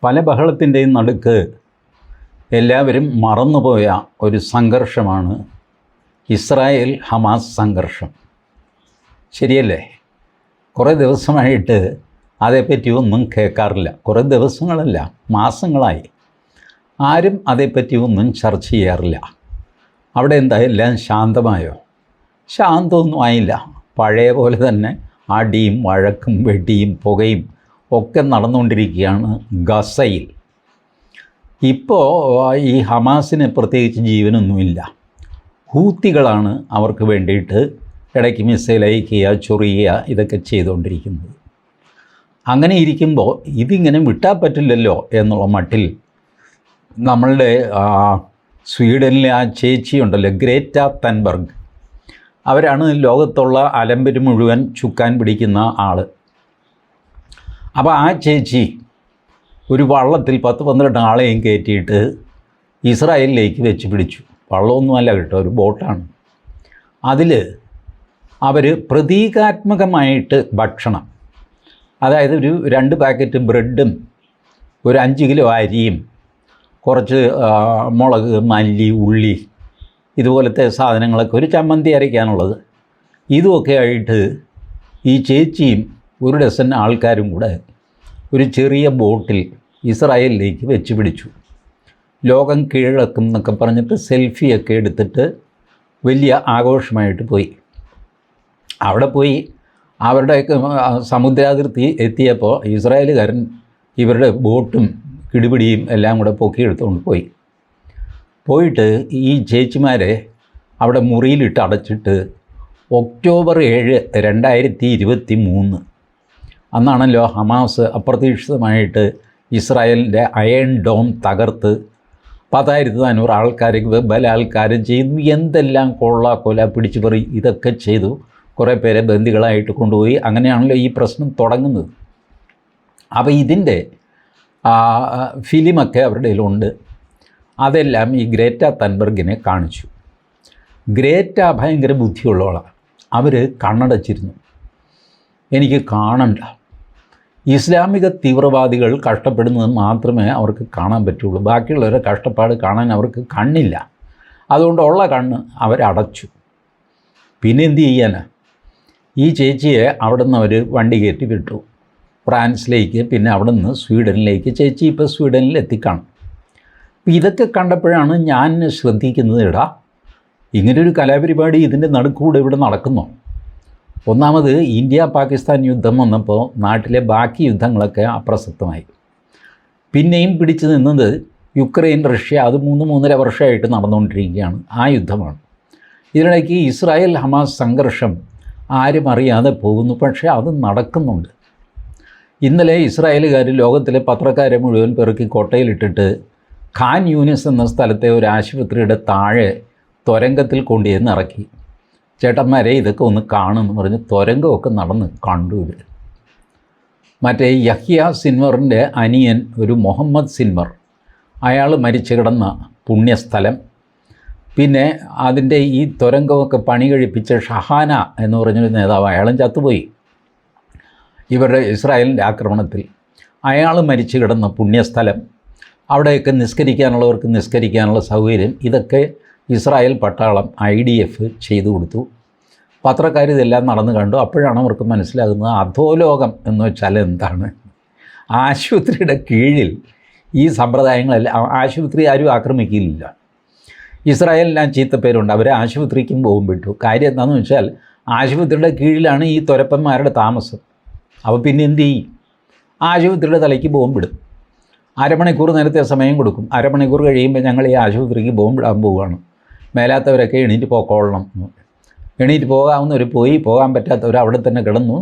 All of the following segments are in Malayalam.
പല ബഹളത്തിൻ്റെയും നടുക്ക് എല്ലാവരും മറന്നുപോയ ഒരു സംഘർഷമാണ് ഇസ്രായേൽ ഹമാസ് സംഘർഷം. ശരിയല്ലേ? കുറേ ദിവസമായിട്ട് അതേപ്പറ്റി ഒന്നും കേൾക്കാറില്ല. കുറേ ദിവസങ്ങളല്ല, മാസങ്ങളായി ആരും അതേപ്പറ്റി ഒന്നും ചർച്ച ചെയ്യാറില്ല. അവിടെ എന്താ, എല്ലാം ശാന്തമായോ? ശാന്തമൊന്നും ആയില്ല. പഴയ പോലെ തന്നെ അടിയും വഴക്കും വെടിയും പുകയും ഒക്കെ നടന്നുകൊണ്ടിരിക്കുകയാണ് ഗസയിൽ. ഇപ്പോൾ ഈ ഹമാസിന് പ്രത്യേകിച്ച് ജീവനൊന്നുമില്ല. ഹൂത്തികളാണ് അവർക്ക് വേണ്ടിയിട്ട് ഇടയ്ക്ക് മിസൈൽ അയക്കുക, ചൊറിയുക, ഇതൊക്കെ ചെയ്തുകൊണ്ടിരിക്കുന്നത്. അങ്ങനെ ഇരിക്കുമ്പോൾ ഇതിങ്ങനെ വിട്ടാൽ പറ്റില്ലല്ലോ എന്നുള്ള മട്ടിൽ നമ്മളുടെ സ്വീഡനിലെ ആ ചേച്ചിയുണ്ടല്ലോ, ഗ്രേറ്റ തൻബർഗ്, അവരാണ് ലോകത്തുള്ള അലമ്പര് മുഴുവൻ ചുക്കാൻ പിടിക്കുന്ന ആൾ. അപ്പോൾ ആ ചേച്ചി ഒരു വള്ളത്തിൽ 10-12 ആളെയും കയറ്റിയിട്ട് ഇസ്രായേലിലേക്ക് വെച്ച് പിടിച്ചു. വള്ളമൊന്നുമല്ല കേട്ടോ, ഒരു ബോട്ടാണ്. അതിൽ അവർ പ്രതീകാത്മകമായിട്ട് ഭക്ഷണം, അതായത് ഒരു 2 പാക്കറ്റ് ബ്രെഡും ഒരു 5 കിലോ അരിയും കുറച്ച് മുളക്, മല്ലി, ഉള്ളി, ഇതുപോലത്തെ സാധനങ്ങളൊക്കെ, ഒരു ചമ്മന്തി അരയ്ക്കാനുള്ളത്, ഇതുമൊക്കെ ആയിട്ട് ഈ ചേച്ചിയും ഒരു ഡസൻ ആൾക്കാരും കൂടെ ഒരു ചെറിയ ബോട്ടിൽ ഇസ്രായേലിലേക്ക് വെച്ച് പിടിച്ചു. ലോകം കീഴടക്കും എന്നൊക്കെ പറഞ്ഞിട്ട് സെൽഫിയൊക്കെ എടുത്തിട്ട് വലിയ ആഘോഷമായിട്ട് പോയി. അവിടെ പോയി അവരുടെയൊക്കെ സമുദ്രാതിർത്തി എത്തിയപ്പോൾ ഇസ്രായേലുകാരൻ ഇവരുടെ ബോട്ടും കിടിപിടിയും എല്ലാം കൂടെ പൊക്കിയെടുത്തുകൊണ്ട് പോയിട്ട് ഈ ചേച്ചിമാരെ അവിടെ മുറിയിലിട്ട് അടച്ചിട്ട് ഒക്ടോബർ 7, 2023 അന്നാണല്ലോ ഹമാസ് അപ്രതീക്ഷിതമായിട്ട് ഇസ്രായേലിൻ്റെ അയൺ ഡോം തകർത്ത് 10,400 ആൾക്കാരെ ബലാത്കാരം ചെയ്തു, എന്തെല്ലാം കൊല പിടിച്ചു പറി ഇതൊക്കെ ചെയ്തു. കുറേ പേരെ ബന്ദികളായിട്ട് കൊണ്ടുപോയി. അങ്ങനെയാണല്ലോ ഈ പ്രശ്നം തുടങ്ങുന്നത്. അപ്പോൾ ഇതിൻ്റെ ഫിലിമൊക്കെ അവരുടെ കയ്യിലുണ്ട്. അതെല്ലാം ഈ ഗ്രേറ്റ തൻബർഗിനെ കാണിച്ചു. ഗ്രേറ്റ ഭയങ്കര ബുദ്ധിയുള്ളവളാണ്. അവർ കണ്ണടച്ചിരുന്നു. എനിക്ക് കാണണ്ട, ഇസ്ലാമിക തീവ്രവാദികൾ കഷ്ടപ്പെടുന്നത് മാത്രമേ അവർക്ക് കാണാൻ പറ്റുള്ളൂ. ബാക്കിയുള്ളവരെ കഷ്ടപ്പാട് കാണാൻ അവർക്ക് കണ്ണില്ല. അതുകൊണ്ട് ഉള്ള കണ്ണ് അവരടച്ചു. പിന്നെ എന്ത് ചെയ്യാനാ? ഈ ചേച്ചിയെ അവിടെ നിന്ന് അവർ വണ്ടി കയറ്റി വിട്ടു ഫ്രാൻസിലേക്ക്, പിന്നെ അവിടെ നിന്ന് സ്വീഡനിലേക്ക്. ചേച്ചി ഇപ്പോൾ സ്വീഡനിൽ എത്തിക്കാണും. അപ്പോൾ ഇതൊക്കെ കണ്ടപ്പോഴാണ് ഞാൻ ശ്രദ്ധിക്കുന്നത്, ഇടാ ഇങ്ങനൊരു കലാപരിപാടി ഇതിൻ്റെ നടുക്കൂടെ ഇവിടെ നടക്കുന്നു. ഒന്നാമത് ഇന്ത്യ പാകിസ്ഥാൻ യുദ്ധം വന്നപ്പോൾ നാട്ടിലെ ബാക്കി യുദ്ധങ്ങളൊക്കെ അപ്രസക്തമായി. പിന്നെയും പിടിച്ചു നിന്നത് യുക്രൈൻ, റഷ്യ, അത് 3-3.5 വർഷമായിട്ട് നടന്നുകൊണ്ടിരിക്കുകയാണ്. ആ യുദ്ധമാണ്. ഇതിനിടയ്ക്ക് ഇസ്രായേൽ ഹമാസ് സംഘർഷം ആരും അറിയാതെ പോകുന്നു. പക്ഷേ അത് നടക്കുന്നുണ്ട്. ഇന്നലെ ഇസ്രായേലുകാർ ലോകത്തിലെ പത്രക്കാരെ മുഴുവൻ പെറുക്കി കൊട്ടയിലിട്ടിട്ട് ഖാൻ യൂനിസ് എന്ന സ്ഥലത്തെ ഒരു ആശുപത്രിയുടെ താഴെ തുരങ്കത്തിൽ കൊണ്ടുചെന്ന് ഇറക്കി. ചേട്ടന്മാരെ ഇതൊക്കെ ഒന്ന് കാണുമെന്ന് പറഞ്ഞ് തുരങ്കമൊക്കെ നടന്ന് കണ്ടു ഇവർ. മറ്റേ യഹ്യ സിൻവറിൻ്റെ അനിയൻ ഒരു മുഹമ്മദ് സിൻവർ, അയാൾ മരിച്ചു കിടന്ന പുണ്യസ്ഥലം. പിന്നെ അതിൻ്റെ ഈ തുരങ്കമൊക്കെ പണി കഴിപ്പിച്ച ഷഹാന എന്ന് പറഞ്ഞൊരു നേതാവ്, അയാളും ചത്തുപോയി ഇവരുടെ ഇസ്രായേലിൻ്റെ ആക്രമണത്തിൽ. അയാൾ മരിച്ചു കിടന്ന പുണ്യസ്ഥലം, അവിടെയൊക്കെ നിസ്കരിക്കാനുള്ളവർക്ക് നിസ്കരിക്കാനുള്ള സൗകര്യം, ഇതൊക്കെ ഇസ്രായേൽ പട്ടാളം IDF ചെയ്തു കൊടുത്തു. പത്രക്കാർ ഇതെല്ലാം നടന്നു കണ്ടു. അപ്പോഴാണ് അവർക്ക് മനസ്സിലാകുന്നത് അധോലോകം എന്ന് വെച്ചാൽ എന്താണ്. ആശുപത്രിയുടെ കീഴിൽ ഈ സമ്പ്രദായങ്ങളെല്ലാം, ആശുപത്രി ആരും ആക്രമിക്കില്ല. ഇസ്രായേലിനെല്ലാം ചീത്തപ്പേരുണ്ട്, അവർ ആശുപത്രിക്കും ബോംബ് വിട്ടു. കാര്യം എന്താണെന്ന് വെച്ചാൽ ആശുപത്രിയുടെ കീഴിലാണ് ഈ തുരപ്പന്മാരുടെ താമസം. അപ്പോൾ പിന്നെ എന്ത് ചെയ്യും? ആശുപത്രിയുടെ തലയ്ക്ക് ബോംബിടും. അരമണിക്കൂർ നേരത്തെ സമയം കൊടുക്കും. അരമണിക്കൂർ കഴിയുമ്പോൾ ഞങ്ങൾ ഈ ആശുപത്രിക്ക് ബോംബിടാൻ പോവുകയാണ്, മേലാത്തവരൊക്കെ എണീറ്റ് പോയിക്കൊള്ളണം. എണീറ്റ് പോകാവുന്നവർ പോയി, പോകാൻ പറ്റാത്തവർ അവിടെ തന്നെ കിടന്നു.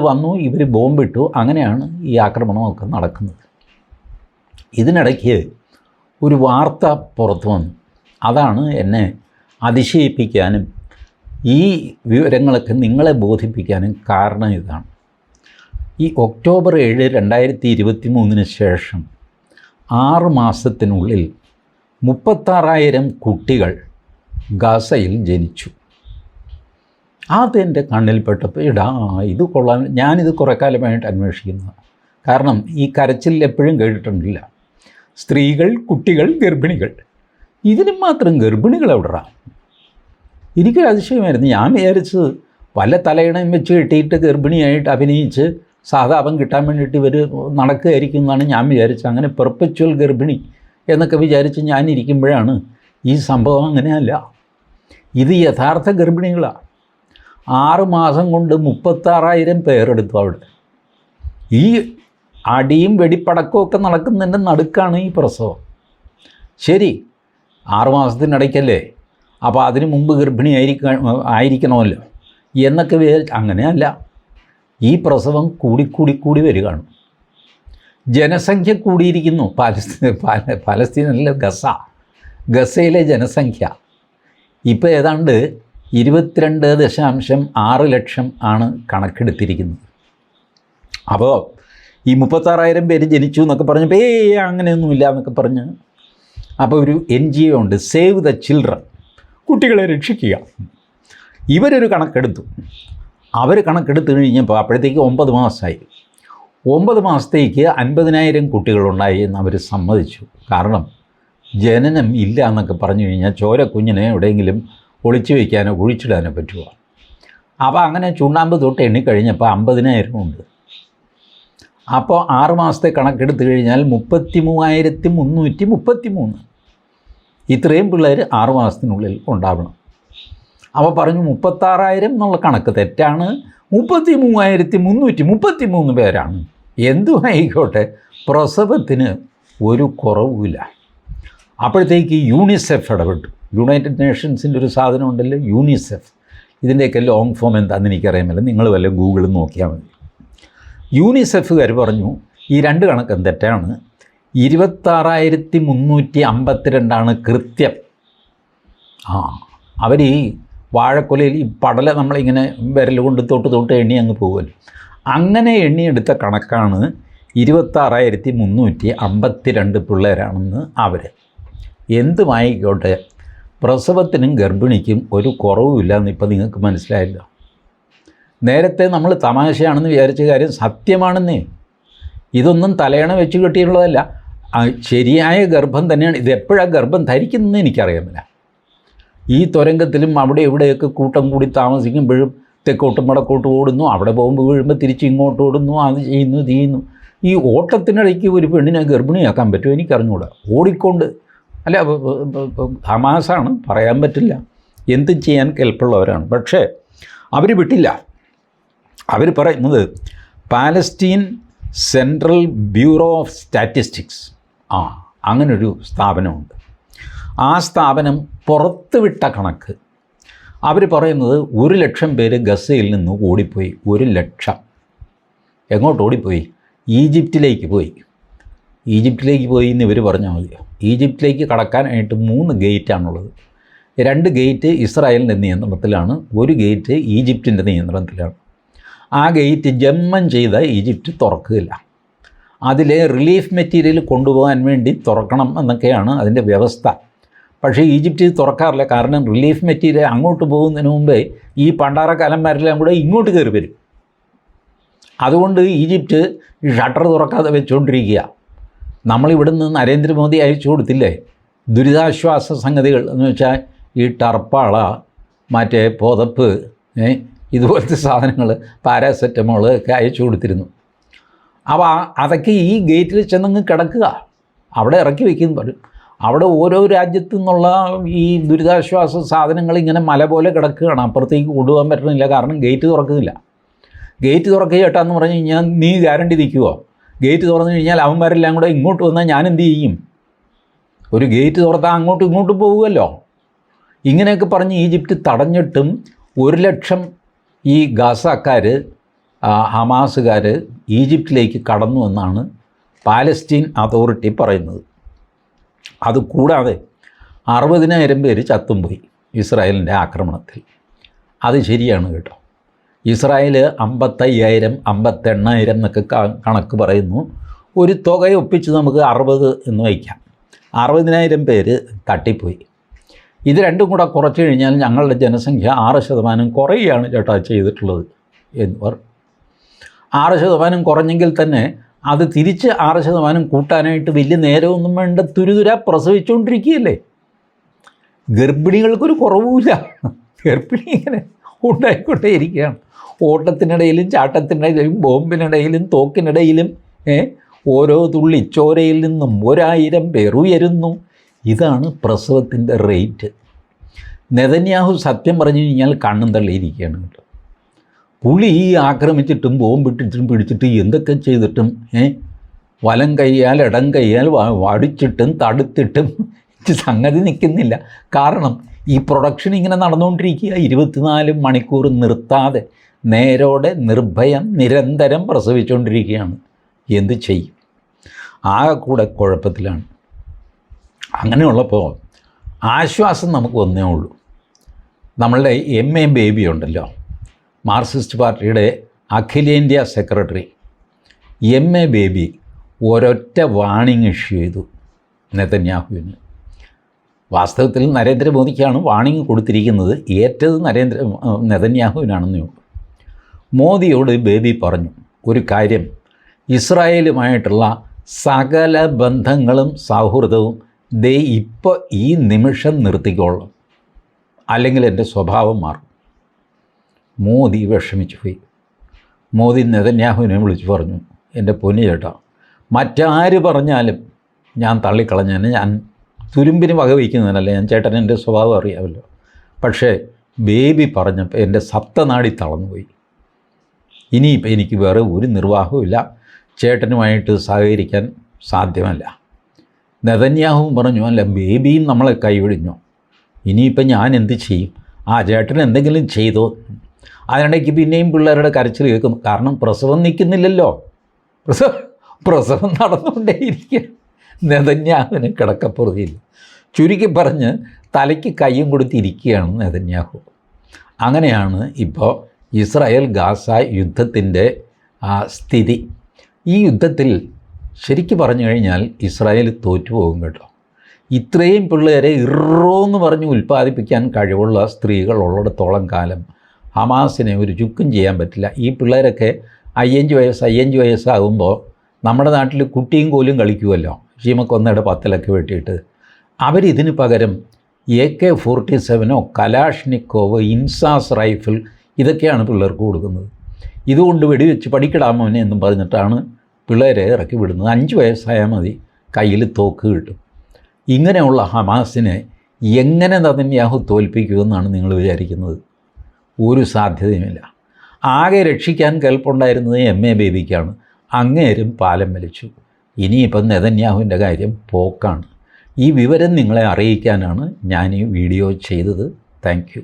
വന്നു, ഇവർ ബോംബിട്ടു. അങ്ങനെയാണ് ഈ ആക്രമണമൊക്കെ നടക്കുന്നത്. ഇതിനിടയ്ക്ക് ഒരു വാർത്ത പുറത്തു വന്നു. അതാണ് എന്നെ അതിശയിപ്പിക്കാനും ഈ വിവരങ്ങളൊക്കെ നിങ്ങളെ ബോധിപ്പിക്കാനും കാരണം ഇതാണ്. ഈ ഒക്ടോബർ 7, 2023 ശേഷം 6 മാസത്തിനുള്ളിൽ 36,000 കുട്ടികൾ ഗസയിൽ ജനിച്ചു. അതെൻ്റെ കണ്ണിൽപ്പെട്ടപ്പോൾ ഇത് കൊള്ളാൻ, ഞാനിത് കുറേ കാലമായിട്ട് അന്വേഷിക്കുന്നതാണ്. കാരണം ഈ കരച്ചിൽ എപ്പോഴും കേട്ടിട്ടുണ്ടില്ല. സ്ത്രീകൾ, കുട്ടികൾ, ഗർഭിണികൾ. ഇതിനും മാത്രം ഗർഭിണികൾ എവിടെടാ? എനിക്കൊരു അതിശയമായിരുന്നു. ഞാൻ വിചാരിച്ചത് വല്ല തലയിണയും വെച്ച് കെട്ടിയിട്ട് ഗർഭിണിയായിട്ട് അഭിനയിച്ച് സാധാപം കിട്ടാൻ വേണ്ടിയിട്ട് ഇവർ നടക്കുകയായിരിക്കും എന്നാണ് ഞാൻ വിചാരിച്ചത്. അങ്ങനെ പെർപ്പച്വൽ ഗർഭിണി എന്നൊക്കെ വിചാരിച്ച് ഞാനിരിക്കുമ്പോഴാണ് ഈ സംഭവം അങ്ങനെയല്ല. ഇത് യഥാർത്ഥ ഗർഭിണികളാണ്. 6 മാസം കൊണ്ട് 36,000 പേരെടുത്തു അവിടെ. ഈ അടിയും വെടിപ്പടക്കമൊക്കെ നടക്കുന്നതിൻ്റെ നടുക്കാണ് ഈ പ്രസവം. ശരി, 6 മാസത്തിനിടയ്ക്കല്ലേ, അപ്പോൾ അതിന് മുമ്പ് ഗർഭിണി ആയിരിക്കണമല്ലോ എന്നൊക്കെ വിചാരിച്ച് അങ്ങനെയല്ല. ഈ പ്രസവം കൂടി വരികയാണ്. ജനസംഖ്യ കൂടിയിരിക്കുന്നു. പാലസ്തീനിലെ ഗസയിലെ ജനസംഖ്യ ഇപ്പോൾ ഏതാണ്ട് 22.6 ലക്ഷം ആണ് കണക്കെടുത്തിരിക്കുന്നത്. അപ്പോൾ ഈ 36,000 പേര് ജനിച്ചു എന്നൊക്കെ പറഞ്ഞപ്പോൾ അങ്ങനെയൊന്നുമില്ല എന്നൊക്കെ പറഞ്ഞ് അപ്പോൾ ഒരു NGO ഉണ്ട്, സേവ് ദ ചിൽഡ്രൻ, കുട്ടികളെ രക്ഷിക്കുക. ഇവരൊരു കണക്കെടുത്തു. അവർ കണക്കെടുത്ത് കഴിഞ്ഞപ്പോൾ അപ്പോഴത്തേക്ക് 9 മാസമായി. 9 മാസത്തേക്ക് 50,000 കുട്ടികളുണ്ടായി എന്ന് അവർ സമ്മതിച്ചു. കാരണം ജനനം ഇല്ല എന്നൊക്കെ പറഞ്ഞു കഴിഞ്ഞാൽ ചോര കുഞ്ഞിനെ എവിടെയെങ്കിലും ഒളിച്ചു വയ്ക്കാനോ കുഴിച്ചിടാനോ പറ്റുമോ? അപ്പോൾ അങ്ങനെ ചുണ്ണാമ്പ് തൊട്ട് എണ്ണിക്കഴിഞ്ഞപ്പോൾ 50,000 ഉണ്ട്. അപ്പോൾ 6 മാസത്തെ കണക്കെടുത്ത് കഴിഞ്ഞാൽ 33,333 ഇത്രയും പിള്ളേർ 6 മാസത്തിനുള്ളിൽ ഉണ്ടാവണം. അപ്പോൾ പറഞ്ഞു 36,000 എന്നുള്ള കണക്ക് തെറ്റാണ്, 33,333 പേരാണ്. എന്തുമായിക്കോട്ടെ, പ്രസവത്തിന് ഒരു കുറവുമില്ല. അപ്പോഴത്തേക്ക് യൂണിസെഫ് ഇടപെട്ടു. യുണൈറ്റഡ് നേഷൻസിൻ്റെ ഒരു സാധനം ഉണ്ടല്ലോ, യൂണിസെഫ്. ഇതിൻ്റെയൊക്കെ ലോങ് ഫോം എന്താണെന്ന് എനിക്കറിയാമല്ലോ, നിങ്ങൾ വല്ല ഗൂഗിളിൽ നോക്കിയാൽ മതി. യൂണിസെഫുകാർ പറഞ്ഞു ഈ 2 കണക്കും തെറ്റാണ്, 26,352 കൃത്യം. അവർ ഈ വാഴക്കൊലയിൽ ഈ പടല നമ്മളിങ്ങനെ വിരൽ കൊണ്ട് തൊട്ട് എണ്ണി അങ്ങ് പോകുമല്ലോ, അങ്ങനെ എണ്ണിയെടുത്ത കണക്കാണ് 26,352 പിള്ളേരാണെന്ന് അവർ. എന്തുമായിക്കോട്ടെ, പ്രസവത്തിനും ഗർഭിണിക്കും ഒരു കുറവുമില്ല എന്നിപ്പോൾ നിങ്ങൾക്ക് മനസ്സിലായല്ലോ. നേരത്തെ നമ്മൾ തമാശയാണെന്ന് വിചാരിച്ച കാര്യം സത്യമാണെന്നേ. ഇതൊന്നും തലയണ വെച്ച് കെട്ടിയിട്ടുള്ളതല്ല, ശരിയായ ഗർഭം തന്നെയാണ്. ഇത് എപ്പോഴാണ് ഗർഭം ധരിക്കുന്നതെന്ന് എനിക്കറിയാമില്ല. ഈ തുരങ്കത്തിലും അവിടെ ഇവിടെയൊക്കെ കൂട്ടം കൂടി താമസിക്കുമ്പോഴും തെക്കോട്ടും വടക്കോട്ടും ഓടുന്നു, അവിടെ ബോംബ് വീഴുമ്പോൾ തിരിച്ച് ഇങ്ങോട്ട് ഓടുന്നു, അത് ചെയ്യുന്നു. ഈ ഓട്ടത്തിനിടയ്ക്ക് ഒരു പെണ്ണിനെ ഗർഭിണിയാക്കാൻ പറ്റുമോ? എനിക്കറിഞ്ഞൂടാ. ഓടിക്കൊണ്ട് അല്ല, ഹമാസാണ്, പറയാൻ പറ്റില്ല, എന്തും ചെയ്യാൻ കെൽപ്പുള്ളവരാണ്. പക്ഷേ അവർ വിട്ടില്ല. അവർ പറയുന്നത് Palestine central bureau of statistics, അങ്ങനൊരു സ്ഥാപനമുണ്ട്. ആ സ്ഥാപനം പുറത്തുവിട്ട കണക്ക് അവർ പറയുന്നത് 1,00,000 പേര് ഗസയിൽ നിന്ന് ഓടിപ്പോയി. 1,00,000 എങ്ങോട്ട് ഓടിപ്പോയി? ഈജിപ്തിലേക്ക് പോയി എന്ന് ഇവർ പറഞ്ഞാൽ മതിയോ? ഈജിപ്തിലേക്ക് കടക്കാനായിട്ട് 3 ഗേറ്റാണുള്ളത്. 2 ഗേറ്റ് ഇസ്രായേലിൻ്റെ നിയന്ത്രണത്തിലാണ്, 1 ഗേറ്റ് ഈജിപ്തിൻ്റെ നിയന്ത്രണത്തിലാണ്. ആ ഗേറ്റ് ജന്മം ചെയ്ത ഈജിപ്റ്റ് തുറക്കുകയില്ല. അതിലെ റിലീഫ് മെറ്റീരിയൽ കൊണ്ടുപോകാൻ വേണ്ടി തുറക്കണം എന്നൊക്കെയാണ് അതിൻ്റെ വ്യവസ്ഥ. പക്ഷേ ഈജിപ്റ്റ് തുറക്കാറില്ല. കാരണം റിലീഫ് മെറ്റീരിയൽ അങ്ങോട്ട് പോകുന്നതിന് മുമ്പേ ഈ പണ്ടാറക്കാലന്മാരെല്ലാം കൂടെ ഇങ്ങോട്ട് കയറി വരും. അതുകൊണ്ട് ഈജിപ്റ്റ് ഷട്ടർ തുറക്കാതെ വെച്ചുകൊണ്ടിരിക്കുക. നമ്മളിവിടുന്ന് നരേന്ദ്രമോദി അയച്ചു കൊടുത്തില്ലേ ദുരിതാശ്വാസ സംഗതികൾ എന്ന് വെച്ചാൽ ഈ ടർപ്പാള, മറ്റേ പുതപ്പ്, ഇതുപോലത്തെ സാധനങ്ങൾ, പാരാസെറ്റമോൾ ഒക്കെ അയച്ചു കൊടുത്തിരുന്നു. അപ്പോൾ അതൊക്കെ ഈ ഗേറ്റിൽ ചെന്നങ്ങ് കിടക്കുക, അവിടെ ഇറക്കി വയ്ക്കുന്നു പറയും. അവിടെ ഓരോ രാജ്യത്തു നിന്നുള്ള ഈ ദുരിതാശ്വാസ സാധനങ്ങൾ ഇങ്ങനെ മല പോലെ കിടക്കുകയാണ്. അപ്പുറത്തേക്ക് കൊണ്ടുപോകാൻ പറ്റണില്ല, കാരണം ഗേറ്റ് തുറക്കുന്നില്ല. ഗേറ്റ് തുറക്കുക ചേട്ടാന്ന് പറഞ്ഞു കഴിഞ്ഞാൽ നീ ഗ്യാരണ്ടി നിൽക്കുമോ? ഗേറ്റ് തുറന്നു കഴിഞ്ഞാൽ അവന്മാരെല്ലാം കൂടെ ഇങ്ങോട്ട് വന്നാൽ ഞാൻ എന്ത് ചെയ്യും? ഒരു ഗേറ്റ് തുറത്താൽ അങ്ങോട്ടും ഇങ്ങോട്ടും പോകുമല്ലോ. ഇങ്ങനെയൊക്കെ പറഞ്ഞ് ഈജിപ്റ്റ് തടഞ്ഞിട്ടും 1,00,000 ഈ ഗാസക്കാർ, ഹമാസുകാർ ഈജിപ്തിലേക്ക് കടന്നു എന്നാണ് പാലസ്റ്റീൻ അതോറിറ്റി പറയുന്നത്. അതുകൂടാതെ 60,000 പേര് ചത്തും പോയി ഇസ്രായേലിൻ്റെ ആക്രമണത്തിൽ. അത് ശരിയാണ് കേട്ടോ. ഇസ്രായേൽ 55,000 58,000 എന്നൊക്കെ കണക്ക് പറയുന്നു. ഒരു തുക ഒപ്പിച്ച് നമുക്ക് 60 എന്ന് വയ്ക്കാം. 60,000 പേര് തട്ടിപ്പോയി. ഇത് രണ്ടും കൂടെ കുറച്ച് കഴിഞ്ഞാൽ ഞങ്ങളുടെ ജനസംഖ്യ 6% കുറയുകയാണ് ചേട്ടാ ചെയ്തിട്ടുള്ളത് എന്ന് പറഞ്ഞു. 6% കുറഞ്ഞെങ്കിൽ തന്നെ അത് തിരിച്ച് 6% കൂട്ടാനായിട്ട് വലിയ നേരമൊന്നും വേണ്ട, തുരുതുര പ്രസവിച്ചുകൊണ്ടിരിക്കുകയല്ലേ. ഗർഭിണികൾക്കൊരു കുറവുമില്ല, ഗർഭിണി ഇങ്ങനെ ഉണ്ടായിക്കൊണ്ടേ ഇരിക്കുകയാണ്. ഓട്ടത്തിനിടയിലും ചാട്ടത്തിനിടയിലും ബോംബിനിടയിലും തോക്കിനിടയിലും ഓരോ തുള്ളി ചോരയിൽ നിന്നും 1000 പേർ ഉയരുന്നു. ഇതാണ് പ്രസവത്തിൻ്റെ റേറ്റ്. നെതന്യാഹു സത്യം പറഞ്ഞു കഴിഞ്ഞാൽ കണ്ണും തള്ളിയിരിക്കുകയാണ് കേട്ടോ. പുള്ളി ആക്രമിച്ചിട്ടും ബോംബിട്ടിട്ടും പിടിച്ചിട്ട് എന്തൊക്കെ ചെയ്തിട്ടും വലം കൈയാൽ ഇടം കൈയാൽ വടിച്ചിട്ടും തടുത്തിട്ടും സംഗതി നിൽക്കുന്നില്ല. കാരണം ഈ പ്രൊഡക്ഷൻ ഇങ്ങനെ നടന്നുകൊണ്ടിരിക്കുക. 24 മണിക്കൂർ നിർത്താതെ നേരോടെ നിർഭയം നിരന്തരം പ്രസവിച്ചുകൊണ്ടിരിക്കുകയാണ്. എന്ത് ചെയ്യും? ആകെ കൂടെ കുഴപ്പത്തിലാണ്. അങ്ങനെയുള്ളപ്പോൾ ആശ്വാസം നമുക്ക് ഒന്നേ ഉള്ളൂ. നമ്മളുടെ MA ബേബി ഉണ്ടല്ലോ, മാർക്സിസ്റ്റ് പാർട്ടിയുടെ അഖിലേന്ത്യാ സെക്രട്ടറി MA ബേബി ഒരൊറ്റ വാണിംഗ് ഇഷ്യൂ ചെയ്തു നെതന്യാഹുവിന്. വാസ്തവത്തിൽ നരേന്ദ്രമോദിക്കാണ് വാണിംഗ് കൊടുത്തിരിക്കുന്നത്, ഏറ്റത് നെതന്യാഹുവിനാണെന്നേ ഉള്ളൂ. മോദിയോട് ബേബി പറഞ്ഞു, ഒരു കാര്യം, ഇസ്രായേലുമായിട്ടുള്ള സകല ബന്ധങ്ങളും സൗഹൃദവും ഇപ്പോൾ ഈ നിമിഷം നിർത്തിക്കൊള്ളണം, അല്ലെങ്കിൽ എൻ്റെ സ്വഭാവം മാറും. മോദി വിഷമിച്ചു പോയി. മോദി നെതന്യാഹുവിനെ വിളിച്ചു പറഞ്ഞു, എൻ്റെ പൊന്നു ചേട്ടാ, മറ്റാര് പറഞ്ഞാലും ഞാൻ തള്ളിക്കളഞ്ഞതിന്, ഞാൻ തുരുമ്പിന് വകവയ്ക്കുന്നതിനല്ല, ഞാൻ ചേട്ടൻ എൻ്റെ സ്വഭാവം അറിയാമല്ലോ. പക്ഷേ ബേബി പറഞ്ഞപ്പോൾ എൻ്റെ സപ്തനാടി തളർന്നുപോയി. ഇനിയിപ്പോൾ എനിക്ക് വേറെ ഒരു നിർവാഹവുമില്ല, ചേട്ടനുമായിട്ട് സഹകരിക്കാൻ സാധ്യമല്ല. നെതന്യാഹുവും പറഞ്ഞു, അല്ല ബേബിയും നമ്മളെ കൈവിടിഞ്ഞു, ഇനിയിപ്പോൾ ഞാൻ എന്ത് ചെയ്യും? ചേട്ടൻ എന്തെങ്കിലും ചെയ്തോ? അതിനിടയ്ക്ക് പിന്നെയും പിള്ളേരുടെ കരച്ചിൽ കേൾക്കുന്നു. കാരണം പ്രസവം നിൽക്കുന്നില്ലല്ലോ, പ്രസവം നടന്നുകൊണ്ടേയിരിക്കുക. നെതന്യാഹുവിന് കിടക്കപ്പുറതിയില്ല. ചുരുക്കി പറഞ്ഞ് തലയ്ക്ക് കയ്യും കൊടുത്തിരിക്കുകയാണ് നെതന്യാഹു. അങ്ങനെയാണ് ഇപ്പോൾ ഇസ്രായേൽ ഗാസ യുദ്ധത്തിൻ്റെ സ്ഥിതി. ഈ യുദ്ധത്തിൽ ശരിക്കും പറഞ്ഞു കഴിഞ്ഞാൽ ഇസ്രായേൽ തോറ്റുപോകും കേട്ടോ. ഇത്രയും പിള്ളേരെ ഇറോന്ന് പറഞ്ഞ് ഉൽപ്പാദിപ്പിക്കാൻ കഴിവുള്ള സ്ത്രീകൾ ഉള്ളിടത്തോളം കാലം ഹമാസിനെ ഒരു ചുക്കും ചെയ്യാൻ പറ്റില്ല. ഈ പിള്ളേരൊക്കെ 5 വയസ്സാകുമ്പോൾ നമ്മുടെ നാട്ടിൽ കുട്ടിയും കോലും കളിക്കുമല്ലോ, ചീമക്കൊന്നയുടെ പത്തലൊക്കെ വെട്ടിയിട്ട്. അവരിതിന് പകരം AK-47 കലാഷ്നിക്കോവ്, ഇൻസാസ് റൈഫിൾ ഇതൊക്കെയാണ് പിള്ളേർക്ക് കൊടുക്കുന്നത്. ഇതുകൊണ്ട് വെടിവെച്ച് പഠിക്കടാമോനെ എന്നും പറഞ്ഞിട്ടാണ് പിള്ളേരെ ഇറക്കി വിടുന്നത്. 5 വയസ്സായാൽ മതി, കയ്യിൽ തോക്ക് കിട്ടും. ഇങ്ങനെയുള്ള ഹമാസിനെ എങ്ങനെ നെതന്യാഹു തോൽപ്പിക്കുമെന്നാണ് നിങ്ങൾ വിചാരിക്കുന്നത്? ഒരു സാധ്യതയുമില്ല. ആകെ രക്ഷിക്കാൻ കേൾപ്പുണ്ടായിരുന്നത് MA ബേബിക്കാണ്. അങ്ങേരും പാലം വലിച്ചു. ഇനിയിപ്പം നെതന്യാഹുവിൻ്റെ കാര്യം പോക്കാണ്. ഈ വിവരം നിങ്ങളെ അറിയിക്കാനാണ് ഞാൻ ഈ വീഡിയോ ചെയ്തത്. Thank you.